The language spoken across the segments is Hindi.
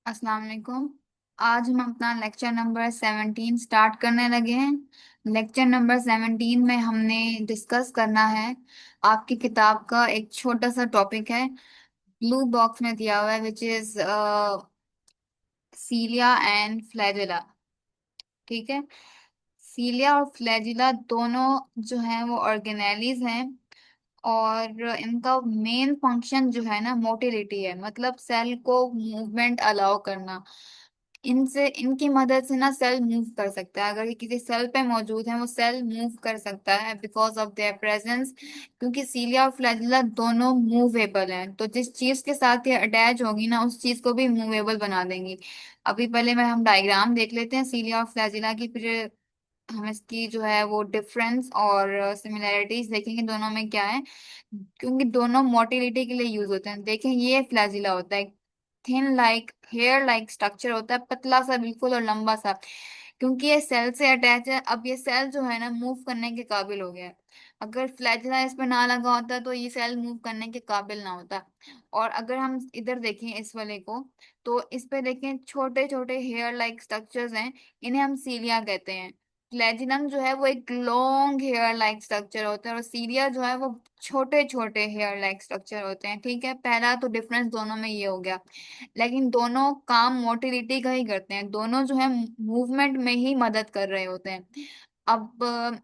अस्सलाम वालेकुम। आज हम अपना लेक्चर नंबर 17 स्टार्ट करने लगे हैं। लेक्चर नंबर 17 में हमने डिस्कस करना है आपकी किताब का एक छोटा सा टॉपिक है। ब्लू बॉक्स में दिया हुआ है which is cilia and flagella. ठीक है। सीलिया और फ्लैजिला दोनों जो हैं वो ऑर्गेनेलीज हैं और इनका मेन फंक्शन जो है ना मोटिलिटी है, मतलब सेल को मूवमेंट अलाउ करना। इनसे इनकी मदद से ना सेल मूव कर सकता है। अगर ये किसी सेल पे मौजूद है वो सेल मूव कर सकता है बिकॉज ऑफ देयर प्रेजेंस, क्योंकि सीलिया और फ्लैजिला दोनों मूवेबल हैं। तो जिस चीज के साथ ये अटैच होगी ना उस चीज को भी मूवेबल बना देंगी। अभी पहले मैं हम डायग्राम देख लेते हैं सीलिया और फ्लैजिला की, फिर हम इसकी जो है वो डिफरेंस और सिमिलैरिटीज देखेंगे दोनों में क्या है, क्योंकि दोनों मोटिलिटी के लिए यूज होते हैं। देखें, ये फ्लैजिला होता है, thin like hair like structure होता है, पतला सा बिल्कुल और लंबा सा, क्योंकि ये सेल से अटैच है। अब ये सेल जो है ना मूव करने के काबिल हो गया है। अगर फ्लैजिला इस पे ना लगा होता तो ये सेल मूव करने के काबिल ना होता। और अगर हम इधर देखें इस वाले को, तो इस पे देखें छोटे छोटे हेयर लाइक स्ट्रक्चर्स हैं, इन्हें हम सीलिया कहते हैं। प्लेजिनम जो है वो एक लॉन्ग हेयर लाइक स्ट्रक्चर होता है और सीरिया जो है वो छोटे छोटे हेयर लाइक स्ट्रक्चर होते हैं। ठीक है, पहला तो डिफरेंस दोनों में ये हो गया। लेकिन दोनों काम मोटिलिटी का ही करते हैं, दोनों जो है मूवमेंट में ही मदद कर रहे होते हैं। अब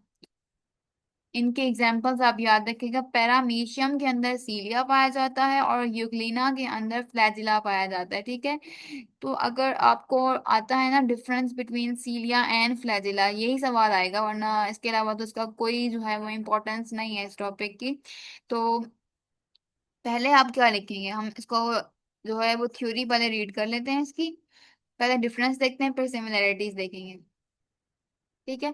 इनके एग्जाम्पल्स आप याद रखिएगा। पैरामीशियम के अंदर सीलिया पाया जाता है और यूग्लिना के अंदर फ्लैजिला पाया जाता है। ठीक है। तो अगर आपको आता है ना difference between cilia and flagella, यही सवाल आएगा, वरना इसके अलावा तो इसका कोई जो है वो इम्पोर्टेंस नहीं है इस टॉपिक की। तो पहले आप क्या लिखेंगे, हम इसको जो है वो थ्योरी पहले रीड कर लेते हैं इसकी। पहले डिफरेंस देखते हैं फिर सिमिलैरिटीज देखेंगे। ठीक है।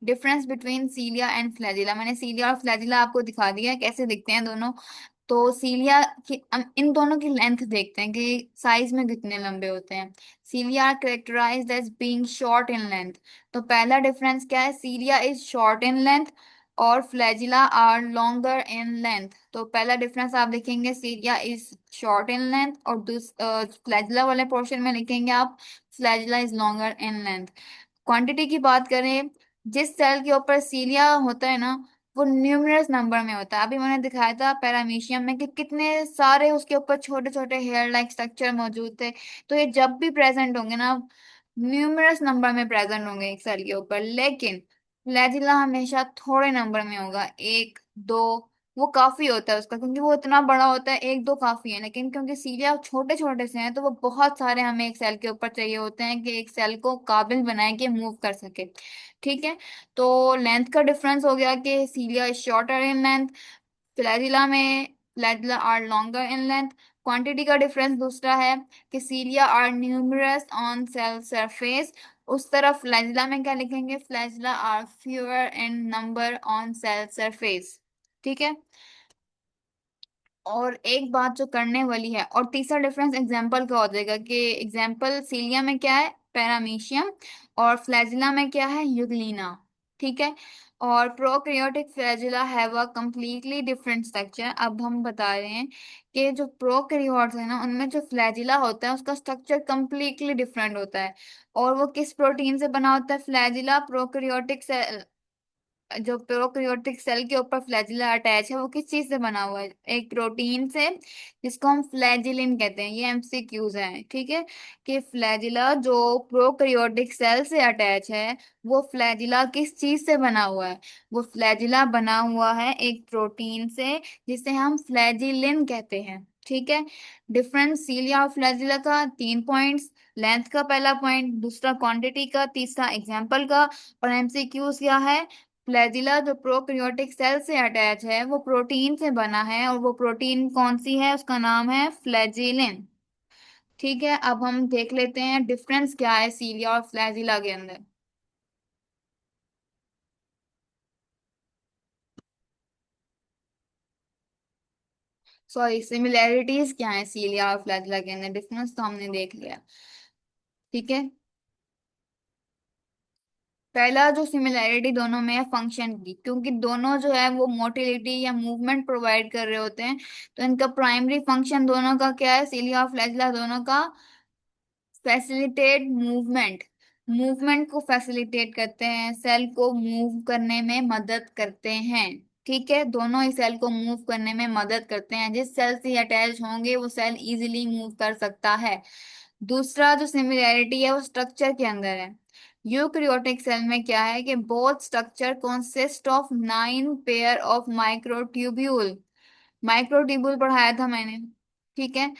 Difference between cilia and flagella, मैंने सीलिया और फ्लैजिला आपको दिखा दिया है कैसे दिखते हैं दोनों। तो सीलिया की हम इन दोनों की लेंथ देखते हैं कि साइज में कितने लंबे होते हैं। Cilia are characterised as being short in length. तो पहला डिफरेंस क्या है, cilia is short in length और flagella are longer in length. तो पहला डिफरेंस आप देखेंगे cilia is short in length, और फ्लैजिला वाले पोर्शन में लिखेंगे आप flagella is longer in length. Quantity की बात करें, जिस सेल के ऊपर सीलिया होता है ना वो न्यूमरस नंबर में होता है। अभी मैंने दिखाया था पैरामीशियम में कि कितने सारे उसके ऊपर छोटे छोटे हेयर लाइक स्ट्रक्चर मौजूद थे। तो ये जब भी प्रेजेंट होंगे ना न्यूमरस नंबर में प्रेजेंट होंगे एक सेल के ऊपर। लेकिन फ्लैजिला हमेशा थोड़े नंबर में होगा, एक दो, वो काफी होता है उसका, क्योंकि वो इतना बड़ा होता है, एक दो काफी है। लेकिन क्योंकि सीलिया छोटे छोटे से हैं तो वो बहुत सारे हमें एक सेल के ऊपर चाहिए होते हैं कि एक सेल को काबिल बनाए कि मूव कर सके। ठीक है। तो लेंथ का डिफरेंस हो गया कि cilia is shorter in length, flagella में flagella are longer in length. Quantity का डिफरेंस दूसरा है कि cilia are numerous on cell surface, उस तरफ फ्लैजिला में क्या लिखेंगे, flagella are fewer in number on cell surface. ठीक है। और एक बात जो करने वाली है, और तीसरा डिफरेंस एग्जाम्पल का हो जाएगा कि एग्जाम्पल सीलिया में क्या है, पैरामीशियम, और फ्लैजिला में क्या है, यूग्लिना। ठीक है। और prokaryotic flagella have a completely different structure. अब हम बता रहे हैं कि जो प्रोकैरियोट्स है ना उनमें जो फ्लैजिला होता है उसका स्ट्रक्चर कंप्लीटली डिफरेंट होता है। और वो किस प्रोटीन से बना होता है, फ्लैजिला प्रोकैरियोटिक जो प्रोकैरियोटिक सेल के ऊपर फ्लैजिला अटैच है वो किस चीज से बना हुआ है, एक प्रोटीन से, जिसको हम फ्लैजिलिन कहते हैं। ये एमसीक्यूज हैं। ठीक है। कि फ्लैजिला जो प्रोकैरियोटिक सेल से अटैच है वो फ्लैजिला किस चीज से बना हुआ है, वो फ्लैजिला बना हुआ है एक प्रोटीन से जिसे हम फ्लैजिलिन कहते हैं। ठीक है। डिफरेंस सीलिया और फ्लैजिला का 3 पॉइंट्स, लेंथ का पहला पॉइंट, दूसरा क्वांटिटी का, तीसरा एग्जाम्पल का। और एमसीक्यूज क्या है, फ्लैजिला जो प्रोकैरियोटिक सेल से अटैच है वो प्रोटीन से बना है और वो प्रोटीन कौन सी है, उसका नाम है फ्लैजिलिन। ठीक है। अब हम देख लेते हैं डिफरेंस क्या है सीलिया और फ्लैजिला के अंदर। सॉरी, सिमिलैरिटीज क्या है सीलिया और फ्लैजिला के अंदर, डिफरेंस तो हमने देख लिया। ठीक है। पहला जो सिमिलैरिटी दोनों में है फंक्शन की, क्योंकि दोनों जो है वो मोटिलिटी या मूवमेंट प्रोवाइड कर रहे होते हैं। तो इनका प्राइमरी फंक्शन दोनों का क्या है, सीलिया और फ्लैजिला दोनों का फैसिलिटेट मूवमेंट, मूवमेंट को फैसिलिटेट करते हैं, सेल को मूव करने में मदद करते हैं। ठीक है, दोनों ही सेल को मूव करने में मदद करते हैं, जिस सेल से अटैच होंगे वो सेल इजीली मूव कर सकता है। दूसरा जो सिमिलैरिटी है वो स्ट्रक्चर के अंदर है। यूकैरियोटिक सेल में क्या है कि both structure consist of 9 pair of microtubule. Microtubule पढ़ाया था मैंने। ठीक है,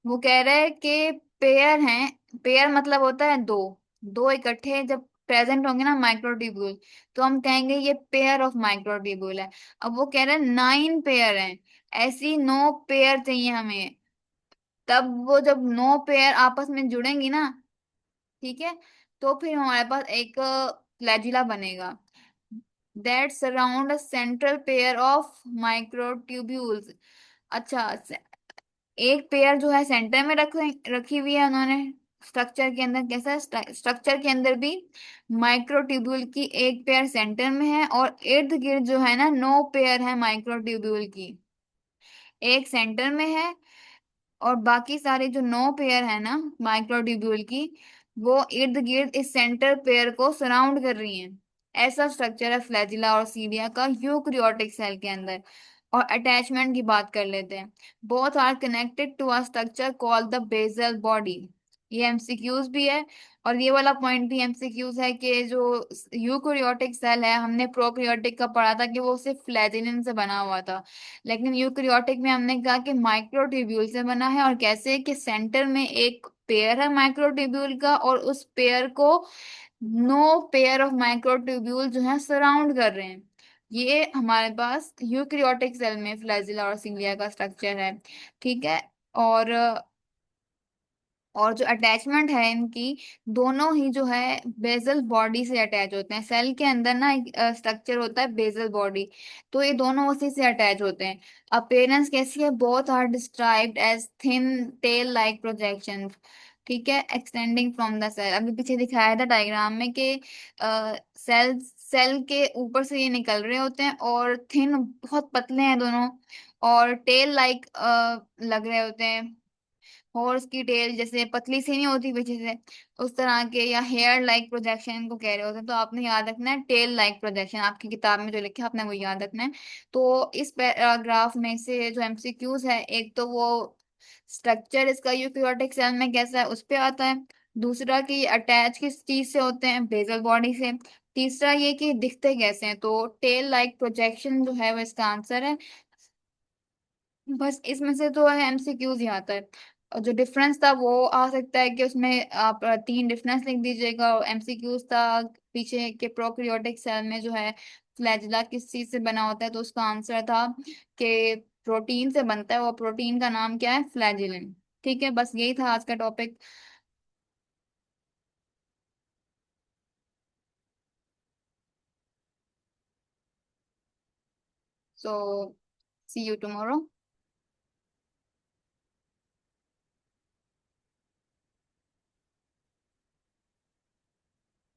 वो कह रहे हैं कि पेयर हैं, पेयर मतलब होता है दो, दो इकट्ठे जब प्रेजेंट होंगे ना माइक्रोट्यूब्यूल, तो हम कहेंगे ये पेयर ऑफ माइक्रोट्यूब्यूल है। अब वो कह रहे हैं 9 पेयर हैं, ऐसी 9 पेयर चाहिए हमें। तब वो जब 9 पेयर आपस में जुड़ेंगी ना, ठीक है, तो फिर हमारे पास एक फ्लैजुला बनेगा, that surround a central pair of microtubules. अच्छा, एक पेयर जो है सेंटर में रखी हुई है उन्होंने स्ट्रक्चर के अंदर। कैसा स्ट्रक्चर के अंदर भी माइक्रोट्यूब्यूल की एक पेयर सेंटर में है, और इर्द गिर्द जो है ना 9 पेयर है माइक्रोट्यूब्यूल की, एक सेंटर में है, और बाकी सारे जो 9 पेयर है ना माइक्रोट्यूब्यूल की, वो इर्द गिर्द इस सेंटर पेयर को सराउंड कर रही हैं। ऐसा स्ट्रक्चर है फ्लैजिला और सीलिया का यूकैरियोटिक सेल के अंदर। और अटैचमेंट की बात कर लेते हैं। Both are connected to a structure called the basal body. ये एमसीक्यूज भी है, और ये वाला पॉइंट भी एमसीक्यूज है कि जो यूकैरियोटिक सेल है, हमने प्रोकैरियोटिक का पढ़ा था कि वो सिर्फ फ्लैजिलन से बना हुआ था, लेकिन यूकैरियोटिक में हमने कहा कि माइक्रोट्यूब्यूल से बना है। और कैसे कि सेंटर में एक पेयर है माइक्रोट्यूब्यूल का, और उस पेयर को 9 पेयर ऑफ माइक्रोट्यूब्यूल जो है सराउंड कर रहे हैं। ये हमारे पास यूकैरियोटिक सेल में फ्लैजिला और सिंग्लिया का स्ट्रक्चर है। ठीक है, और और जो अटैचमेंट है इनकी, दोनों ही जो है बेसल बॉडी से अटैच होते हैं। सेल के अंदर ना एक स्ट्रक्चर होता है बेसल बॉडी, तो ये दोनों उसी से अटैच होते हैं। अपीयरेंस कैसी है? Both are described as thin tail like projection. ठीक है, एक्सटेंडिंग फ्रॉम द सेल, अभी पीछे दिखाया था डायग्राम में कि सेल सेल के ऊपर से ये निकल रहे होते हैं, और थिन बहुत पतले हैं दोनों, और टेल लाइक लग रहे होते हैं। हॉर्स की टेल जैसे पतली सी नहीं होती पीछे से, उस तरह के, या हेयर लाइक प्रोजेक्शन को कह रहे होते हैं। तो आपने याद रखना है टेल लाइक प्रोजेक्शन, आपकी किताब में जो लिखा है आपने वो याद रखना है। तो इस पैराग्राफ में से जो एमसीक्यूज है, एक तो वो स्ट्रक्चर इसका यूकैरियोटिक सेल में कैसा है उस पे आता है। दूसरा कि अटैच किस चीज से होते हैं, बेसल बॉडी से। तीसरा ये कि दिखते कैसे हैं, तो टेल लाइक प्रोजेक्शन जो है वो इसका आंसर है। बस इसमें से तो है एमसीक्यूज ही आता है। और जो डिफरेंस था वो आ सकता है कि उसमें आप 3 डिफरेंस लिख दीजिएगा। और एमसीक्यूज था पीछे के प्रोकैरियोटिक सेल में जो है फ्लैजिला किस चीज से बना होता है, तो उसका आंसर था कि प्रोटीन से बनता है, वो प्रोटीन का नाम क्या है? फ्लैजिलिन। ठीक है, बस यही था आज का topic. So see you tomorrow.